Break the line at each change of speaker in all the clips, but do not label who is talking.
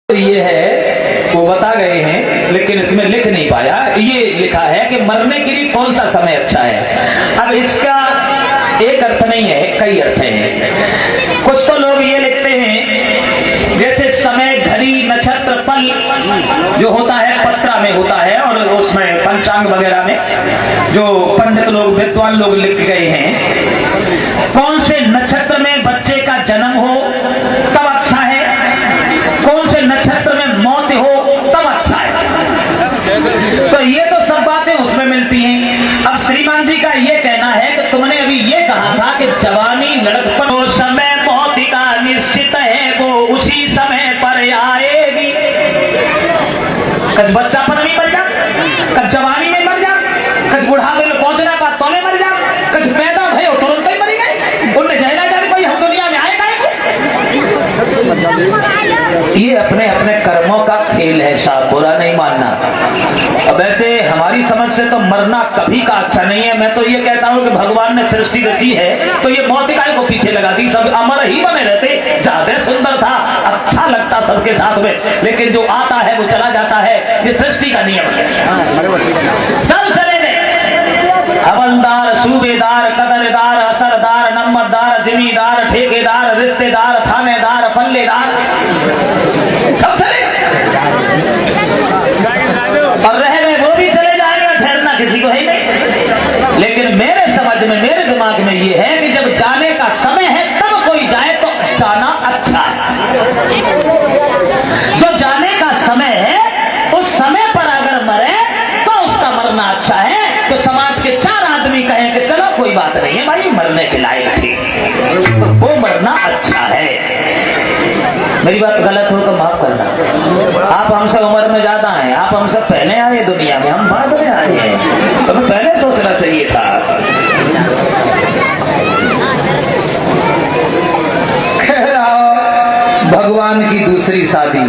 ये है वो बता गए हैं, लेकिन इसमें लिख नहीं पाया। ये लिखा है कि मरने के लिए कौन सा समय अच्छा है। अब इसका एक अर्थ नहीं है, कई अर्थ हैं। कुछ तो लोग ये लिखते हैं जैसे समय, घड़ी, नक्षत्र, पल जो होता है पत्रा में होता है और उसमें पंचांग वगैरह में जो पंडित लोग, विद्वान लोग लिख गए हैं, कौन से नक्षत्र में बच्चे का जन्म हो तब अच्छा है, कौन से नक्षत्र में मौत हो तब अच्छा है। तो ये तो सब बातें उसमें मिलती हैं। अब श्रीमान जी का ये कहना है कि तुमने अभी ये कहा था कि जवानी लड़कपन वो समय मौत का निश्चित है, वो उसी समय पर आएगी। कच बच्चापन में मर जा, कच जवानी में मर जा, कच बुढ़ापे में पहुंचना का तोले मर जा, कच पैदा भय हो तुरंत ही मरी गए। उनने जहला जाने कोई हम दुनिया में आए का। ये अपने अपने कर्मों का खेल है साहब, बुरा नहीं मानना। अब ऐसे हमारी समझ से तो मरना कभी का अच्छा नहीं है। मैं तो ये कहता हूँ कि भगवान ने सृष्टि रची है तो ये मौत काय को पीछे लगा दी, सब अमर ही बने रहते। ज्यादा सुंदर था, अच्छा लगता सबके साथ में, लेकिन जो आता है वो चला जाता है। ये सृष्टि का नियम है। सब चले गए, हवलदार, सूबेदार, कदरदार, असरदार, नंबरदार, जिम्मेदार, ठेकेदार, रिश्तेदार, थानेदार, पल्लेदार, सब चले और रह गए वो भी चले जाएंगे, ठहरना किसी को है नहीं। लेकिन मेरे समझ में, मेरे दिमाग में ये है कि जब जाने का समय है तब कोई जाए तो जाना अच्छा है। जो जाने का समय है उस समय पर अगर मरे तो उसका मरना अच्छा है। तो समाज के 4 आदमी कहें कि चलो कोई बात नहीं है भाई, मरने के लायक थी, तो वो मरना अच्छा है। मेरी बात गलत हो तो माफ करना। आप हमसे उम्र में ज्यादा हैं, आप हमसे पहले आए दुनिया में, हम बाद में आए हैं, तो पहले सोचना चाहिए था। भगवान की दूसरी शादी,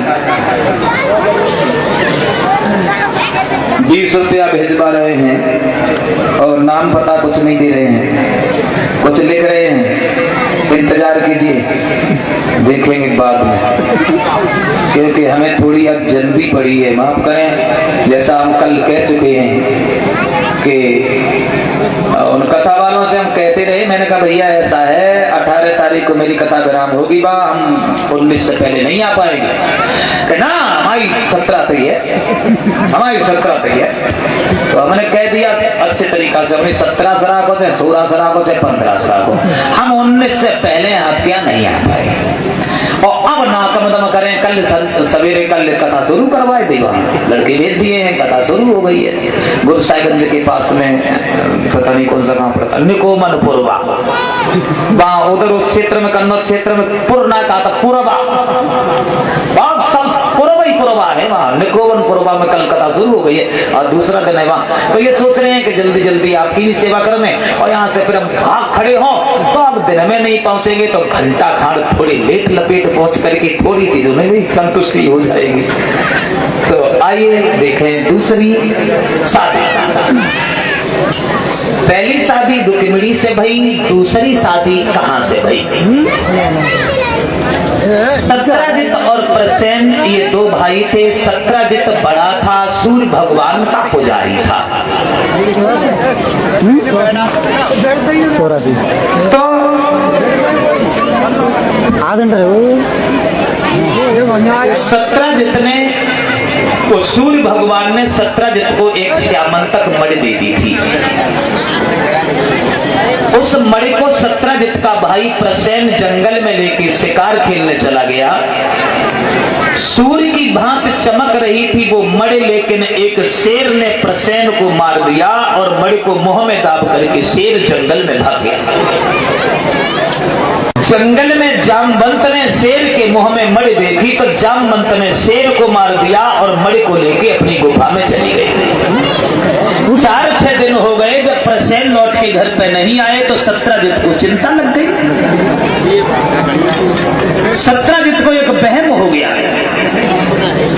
20 रुपया भेजवा रहे हैं और नाम पता कुछ नहीं दे रहे हैं, कुछ लिख रहे हैं, इंतजार कीजिए, देखेंगे बाद में, क्योंकि हमें थोड़ी अब जल्दी पड़ी है, माफ करें। जैसा हम कल कह चुके हैं कि उन कथा वालों से हम कहते रहे, मैंने कहा भैया ऐसा है 18 तारीख को मेरी कथा विराम होगी बा, हम 19 से पहले नहीं आ पाएंगे। कि ना हमारी 17 तक है, हमारी 17 तक है। तो हमने कह दिया अच्छे तरीका से, हमने 17 सराखों से, 16 सराखों से, 15 सराखों, हम 19 से पहले आप क्या नहीं आ पाएंगे। और अब ना कम करें, कल सवेरे कल कथा शुरू करवाए थे, वहां लड़के भेज दिए हैं, कथा शुरू हो गई है। गुरुसाहिबगंज के पास में पता नहीं कौन सा गांव पड़ता, निकोमनपुरवा, वहां उधर उस क्षेत्र में, कन्नौज क्षेत्र में पुरना कहा था, पुरबा, सब पुरबा ही पुरबा है वहां, निकोमनपुरवा में कल कथा शुरू हो गई है और दूसरा दिन है वहां। तो ये सोच रहे हैं कि जल्दी जल्दी आपकी भी सेवा करने, और यहाँ से फिर हम भाग खड़े हों तो अब दिन में नहीं पहुंचेंगे तो घंटा खाड़ थोड़ी लेट लपेट पहुंच करके थोड़ी चीजों में भी संतुष्टि हो जाएगी। तो आइए देखें दूसरी शादी। पहली शादी दुखमिड़ी से भई, दूसरी शादी कहां से भई? सत्राजित और प्रसेन ये 2 भाई थे। सत्राजित बड़ा था, सूर्य भगवान का पुजारी था। तो सत्राजित ने, तो सूर्य भगवान ने सत्राजित को एक श्यामंतक मणि दे दी थी। उस मणि को सत्राजित का भाई प्रसेन जंगल में लेकर शिकार खेलने चला गया। सूर्य की भांति चमक रही थी वो मणि, लेकिन एक शेर ने प्रसेन को मार दिया और मणि को मुंह में दाब करके शेर जंगल में भाग गया। जंगल में जामवंत ने शेर के मुंह में मणि देखी तो जामवंत ने शेर को मार दिया और मणि को लेके अपनी गुफा में चली गई। 4-6 दिन हो गए, जब प्रसेन लौट के घर पे नहीं आए तो सत्राजित को चिंता लग गई। सत्राजित को एक वहम हो गया,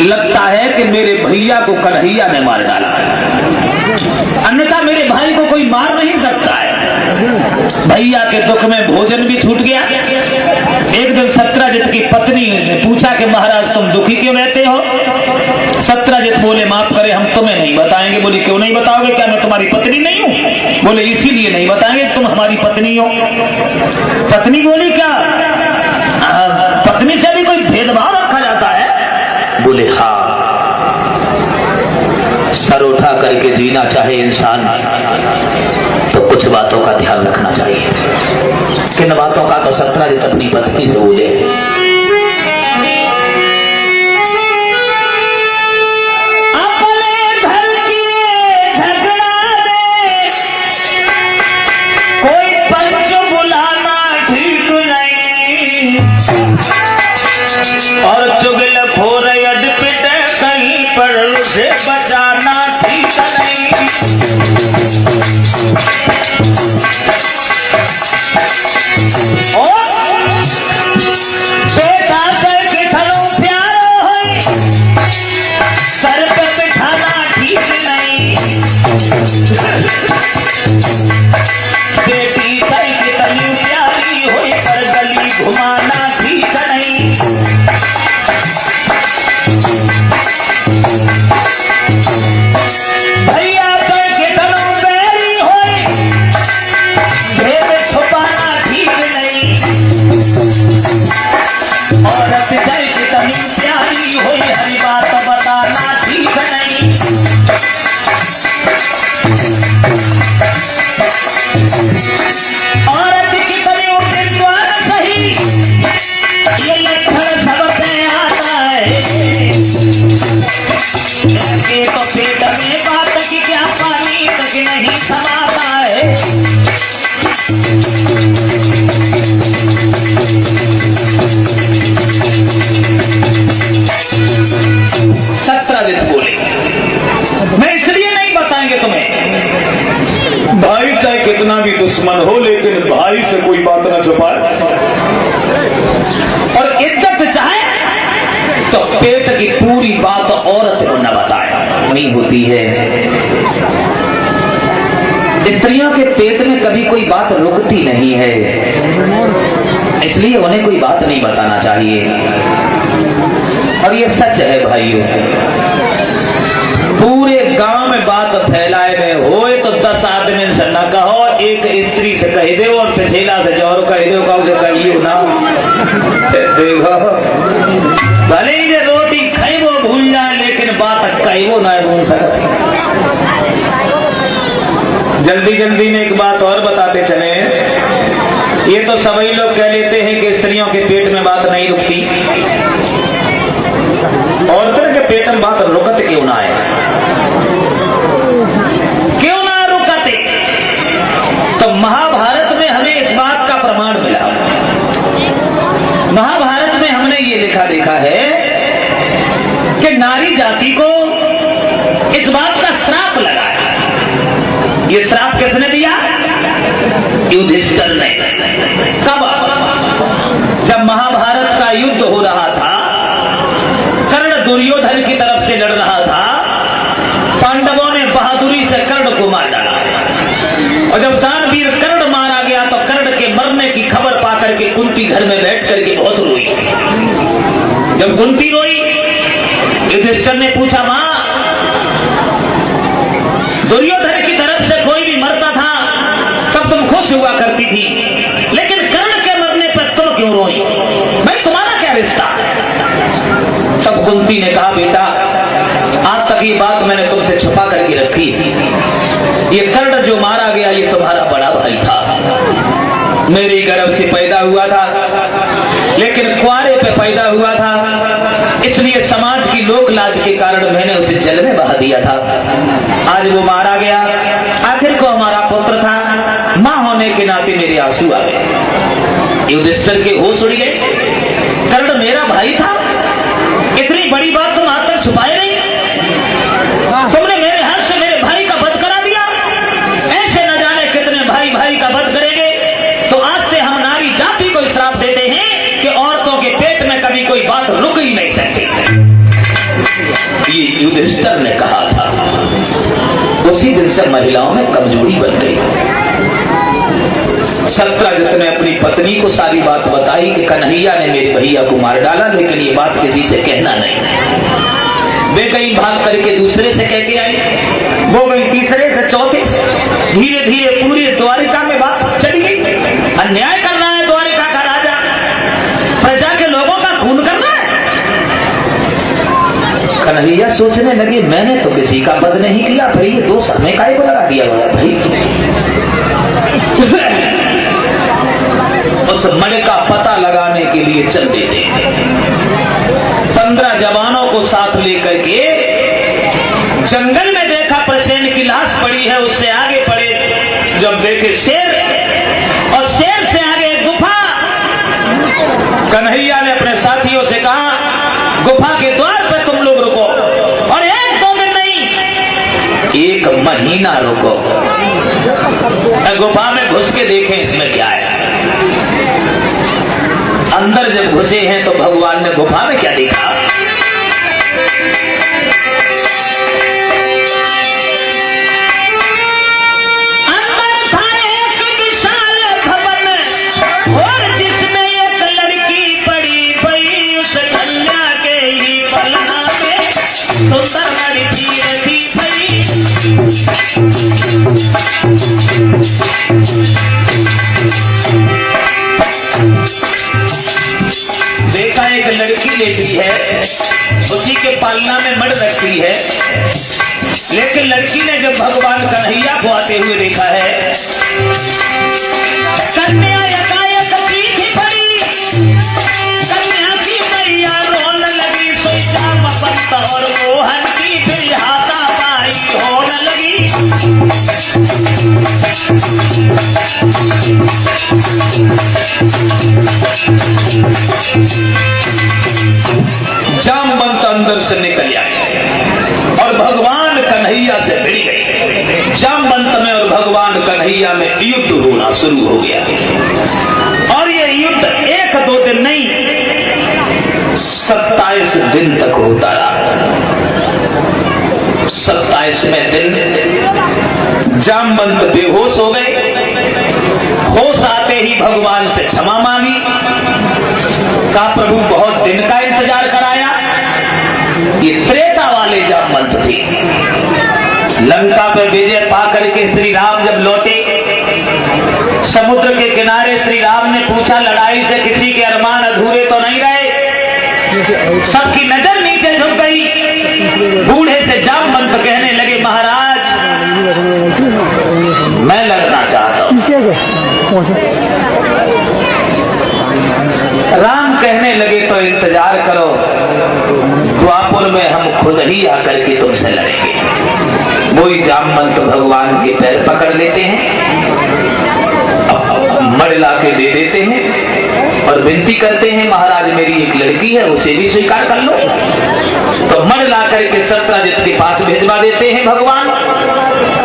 लगता है कि मेरे भैया को कन्हैया ने मार डाला, अन्यथा मेरे भाई को कोई मार नहीं सकता है। भैया के दुख में भोजन भी छूट गया, एक दिन सत्राजित की पत्नी ने पूछा कि महाराज तुम दुखी क्यों रहते हो? सत्राजित बोले माफ करे हम तुम्हें नहीं बताएंगे। बोली क्यों नहीं बताओगे? क्या मैं तुम्हारी पत्नी नहीं हूं? बोले इसीलिए नहीं बताएंगे, तुम हमारी पत्नी हो। पत्नी बोली क्या पत्नी से भी कोई भेदभाव रखा जाता है? बोले हाँ, सर उठा करके जीना चाहे इंसान तो कुछ बातों का ध्यान रखना चाहिए। किन बातों का? तो सत्राजित अपनी पत्नी से बोले अपने घर की झगड़ा दे कोई पंच बुलाना ठीक नहीं, और चुगल फोर अडपिट कहीं पर उसे बचाना ठीक नहीं। बेटा करके खलो प्यारो है, सर पे बिठाना ठीक नहीं। बेटी करके तनी प्यारी हो पर गली घुमाना ठीक नहीं। भैया करके तनो बैरी हो भेद छुपाना ठीक नहीं। औरत करके तनी प्यारी हो हरी बात बताना ठीक नहीं। औरत की तनी उठे द्वार सही ये लक्षण सबसे आता है। तो पेट में बात की क्या पानी तक नहीं समाता है। सत्राजित बोले मैं इसलिए नहीं बताएंगे तुम्हें, भाई चाहे कितना भी दुश्मन हो लेकिन भाई से कोई बात न छुपाए, और इज्जत चाहे तो पेट की पूरी बात औरत को न बताए। नहीं होती है स्त्रियों के पेट में कभी कोई बात रुकती नहीं है, इसलिए उन्हें कोई बात नहीं बताना चाहिए। और ये सच है भाइयों, पूरे गांव में बात फैलाए में होए तो 10 आदमी से न कहो, एक स्त्री से कह दो और पिछेला से जोर कह दो का उसे कहियो ना। देखो भले ही रोटी खाई वो भूल जाए लेकिन बात कही वो ना भूल सकते। जल्दी जल्दी में एक बात और बताते चले, ये तो सभी लोग कह लेते हैं कि स्त्रियों के पेट में बात नहीं रुकती, औरतों के पेट में बात रुकत क्यों ना है? क्यों ना रुकते? तो महाभारत में हमें इस बात का प्रमाण मिला। महाभारत में हमने ये लिखा देखा है कि नारी जाति को इस बात का श्राप लगा है। ये श्राप किसने दिया? युधिष्ठिर ने। कब? जब महाभारत का युद्ध हो रहा था, कर्ण दुर्योधन की तरफ से लड़ रहा था, पांडवों ने बहादुरी से कर्ण को मार डाला, और जब दानवीर कर्ण मारा गया तो कर्ण के मरने की खबर पाकर के कुंती घर में बैठ करके बहुत रोई। जब कुंती रोई, युधिष्ठिर ने पूछा मां, दुर्योधन की तरफ से कोई भी मरता था तब तुम खुश हुआ करती थी, लेकिन कर्ण के मरने पर तुम क्यों रोई? भाई तुम्हारा क्या रिश्ता? तब कुंती ने कहा बेटा आज तक ये बात मैंने तुमसे छुपा करके रखी, ये कर्ण जो मारा गया ये तुम्हारा बड़ा भाई था, मेरे गर्भ से पैदा हुआ था, लेकिन कुआरे पे पैदा हुआ था, इसलिए समाज की लोक लाज के कारण मैंने उसे जल में बहा दिया था। आज वो मारा गया, आखिर को हमारा पुत्र था, मां होने के नाते मेरे आंसू आ गए। युधिष्ठिर के होश उड़ गए, कर्ण मेरा भाई था, इतनी बड़ी बात तुम आज तक छुपाए नहीं, तुमने मेरे हाथ से मेरे भाई का वध करा दिया, ऐसे न जाने कितने भाई भाई का वध करेंगे। तो आज से हम नारी जाति को श्राप देते हैं कि औरतों के पेट में कभी कोई बात रुक ही नहीं सकती। ये युधिष्ठिर ने कहा था। उसी दिन से महिलाओं में कमजोरी बन गई। सत्यजित ने अपनी पत्नी को सारी बात बताई कि कन्हैया ने मेरे भैया को मार डाला, लेकिन ये बात किसी से कहना नहीं। वे कहीं भाग करके दूसरे से कह के आए, वो कहीं तीसरे से, चौथे से, धीरे धीरे पूरी द्वारिका में बात चली गई। अन्याय कर रहा है द्वारिका का राजा, प्रजा के लोगों का खून कर रहा है। कन्हैया सोचने लगे, मैंने तो किसी का वध नहीं किया भाई, ये दोष हमें काहे को लगा दिया हुआ भाई। उस मणि का पता लगाने के लिए चल देते हैं। 15 जवानों को साथ लेकर के जंगल में देखा प्रसेन की लाश पड़ी है, उससे आगे पड़े, जब देखे शेर, और शेर से आगे गुफा। कन्हैया ने अपने साथियों से कहा, गुफा के द्वार पर तुम लोग रुको, और 1-2 दिन नहीं, 1 महीना रुको, गुफा में घुस के देखें इसमें क्या है। अंदर जब घुसे हैं तो भगवान ने गुफा में क्या देखा। अंदर था एक विशाल भवन, और जिसमें एक लड़की पड़ी पई, उस कन्या के ही पलना में सुंदर लड़की रहती पई। देखा एक लड़की लेटी है, उसी के पालना में मड़ रखी है, लेकिन लड़की ने जब भगवान कन्हैया को आते हुए देखा है, कन्या यकायक पीछे पड़ी, कन्या की मैया रोने लगी, सोचा मपंत और मोहन की फिर हाथापाई होने लगी। जामवंत अंदर से निकल आए और भगवान कन्हैया से भिड़ गए। जामवंत में और भगवान कन्हैया में युद्ध होना शुरू हो गया, और ये युद्ध 1-2 दिन नहीं, 27 दिन तक होता रहा। 27वें दिन जामवंत बेहोश हो गए। होश आते ही भगवान से क्षमा मांगी, कहा प्रभु बहुत दिन का इंतजार कराया। ये त्रेता वाले जामवंत थे। लंका पे विजय पा करके श्री राम जब लौटे, समुद्र के किनारे श्री राम ने पूछा, लड़ाई से किसी के अरमान अधूरे तो नहीं रहे। सबकी नजर नीचे झुक गई। बूढ़े से जामवंत कहने लगे, महाराज मैं लड़ना चाहता हूं। राम कहने लगे, तो इंतजार करो, द्वापर में हम खुद ही आकर के तुमसे लड़ेंगे। वही जामवंत भगवान के पैर पकड़ लेते हैं, मड़ ला के दे देते हैं और विनती करते हैं, महाराज मेरी एक लड़की है, उसे भी स्वीकार कर लो। तो मड़ ला करके सत्यजित के पास भिजवा देते हैं भगवान,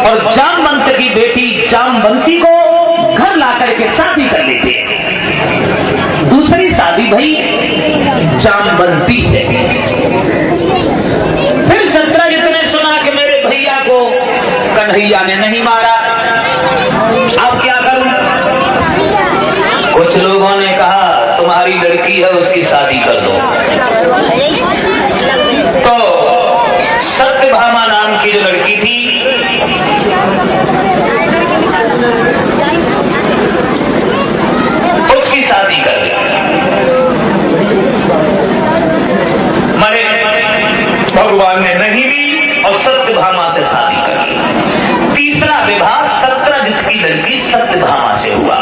और जामवंत की बेटी जामवंती को घर ला करके शादी कर लेते हैं। दूसरी शादी भई जामवंती से। फिर सत्यजित ने सुना कि मेरे भैया को कन्हैया ने नहीं मारा, अब क्या करूं। कुछ लोगों ने कहा तुम्हारी लड़की है, उसकी शादी कर दो। तो सत्यभामा नाम की जो लड़की थी, उसकी शादी कर दी। मरे भगवान ने नहीं दी और सत्यभामा से शादी कर दी। तीसरा विवाह सत्यजित की लड़की सत्यभामा से हुआ।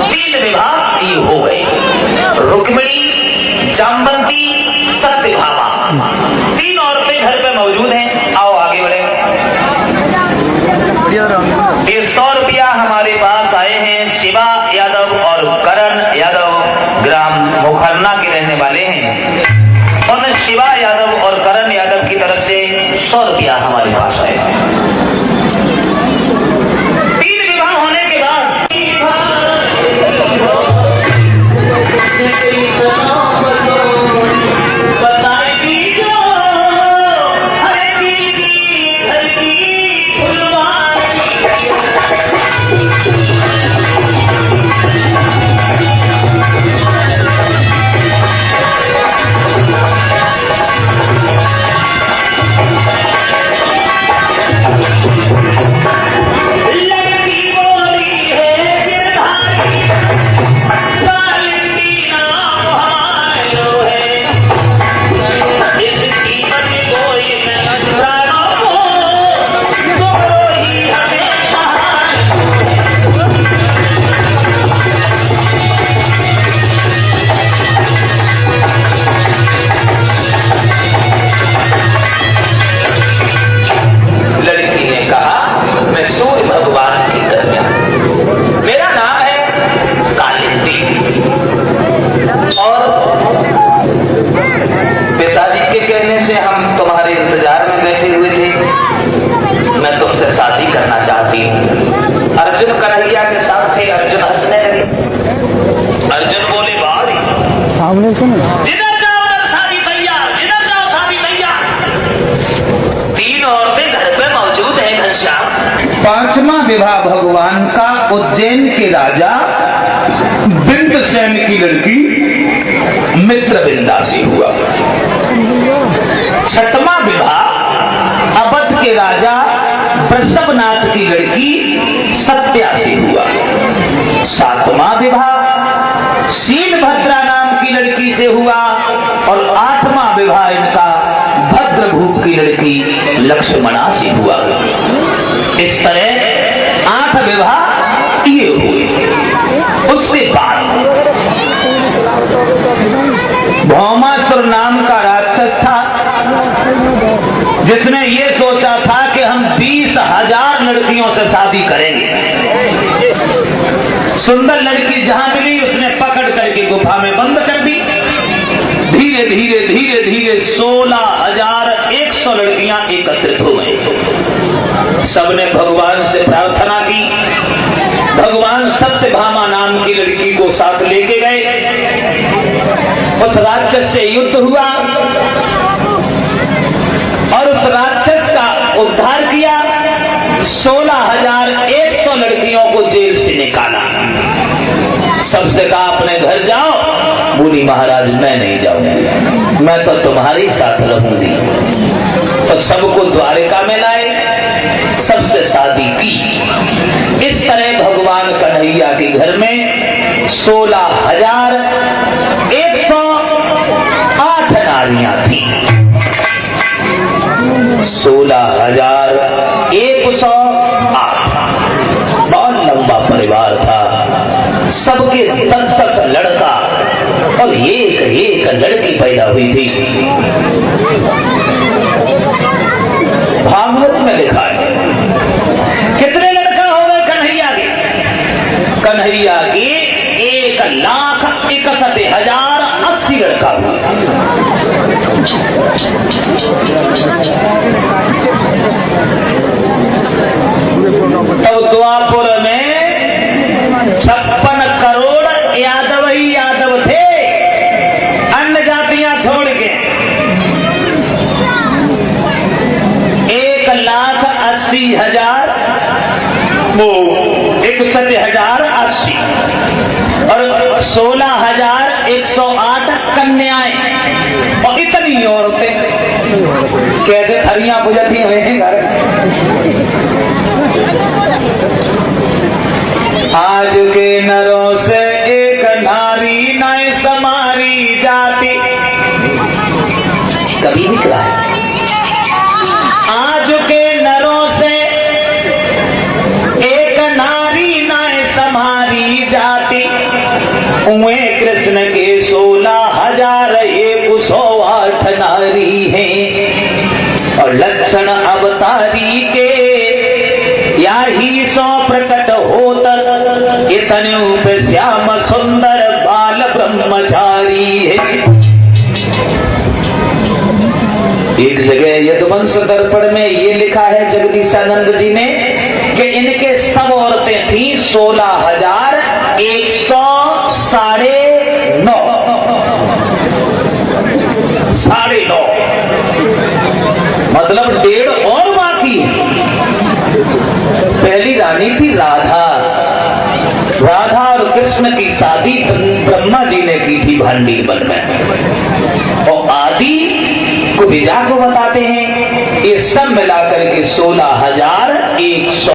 3 विवाह ये हो गए, रुक्मिणी, जामवंती, सत्यभामा। 3 औरतें घर पे मौजूद हैं। आओ आगे बढ़े। ये 100 रुपया हमारे पास आए हैं। शिवा यादव और करण यादव ग्राम मुखरना के रहने वाले हैं, और शिवा यादव और करण यादव की तरफ से 100 रुपया हमारे पास आए। 3 विवाह होने के बाद
जिधर जाओ उधर शादी तैयार, जिधर जाओ शादी तैयार। 3 औरतें घर पे मौजूद है घनश्याम।
5वां विवाह भगवान का उज्जैन के राजा बिंदुसेन की लड़की मित्रविंदा से हुआ। 6वां विवाह अवध के राजा वृषभनाथ की लड़की सत्या से हुआ। 7वां विवाह शीलभद्रा नाम की लड़की से हुआ और 8वां विवाह इनका भद्रभूप की लड़की लक्ष्मणा से हुआ। इस तरह 8 विवाह ये हुए। उसके बाद भौमासुर नाम का राक्षस था, जिसने ये सोचा था कि हम 20,000 लड़कियों से शादी करेंगे। सुंदर लड़की जहां मिली उसने पकड़ करके गुफा में बंद कर दी। धीरे धीरे धीरे धीरे 16,100 लड़कियां एकत्रित हो गई। सबने भगवान से प्रार्थना की। भगवान सत्यभामा नाम की लड़की को साथ लेके गए। उस राक्षस से युद्ध हुआ और उस राक्षस का उद्धार किया। 16,100 लड़कियों को जेल से निकाला। सबसे कहा अपने घर जाओ। बोली महाराज मैं नहीं जाऊंगी, मैं तो तुम्हारे ही साथ रहूंगी। तो सबको द्वारिका में लाए, सबसे शादी की। इस तरह भगवान कन्हैया के घर में 16,108 नारियां थी। 16,108 बहुत लंबा परिवार था। सबके 10-10 लड़का और एक लड़की पैदा हुई थी। भागवत में लिखा है कितने लड़का हो गए कन्हैया के? कन्हैया के 1,61,080 लड़का हुआ। तब द्वापुर में 56 करोड़ यादव ही यादव थे, अन्य जातियां छोड़ के। 1,80,000 वो 61,080 और 16,108 कन्याएं और इतनी औरतें। कैसे थरियां बुझती हुए हैं घर। आज के नरों से एक नारी नए समारी जाती। कभी निकला है आज के नरों से एक नारी नए समारी जाती। उए कृष्ण के 16,108 नारी हैं और लक्षण अवतारी के या ही 100 प्रकट होत। इतने पे श्याम सुंदर बाल ब्रह्मचारी है। एक जगह यदुवंश दर्पण में ये लिखा है जगदीशानंद जी ने कि इनके सब औरतें थी 16,109 9.5 मतलब 1.5 और बाकी है। पहली रानी थी राधा। राधा और कृष्ण की शादी ब्रह्मा जी ने की थी भांडीर वन में। और आदि को विजा को बताते हैं। ये सब मिलाकर के 16,100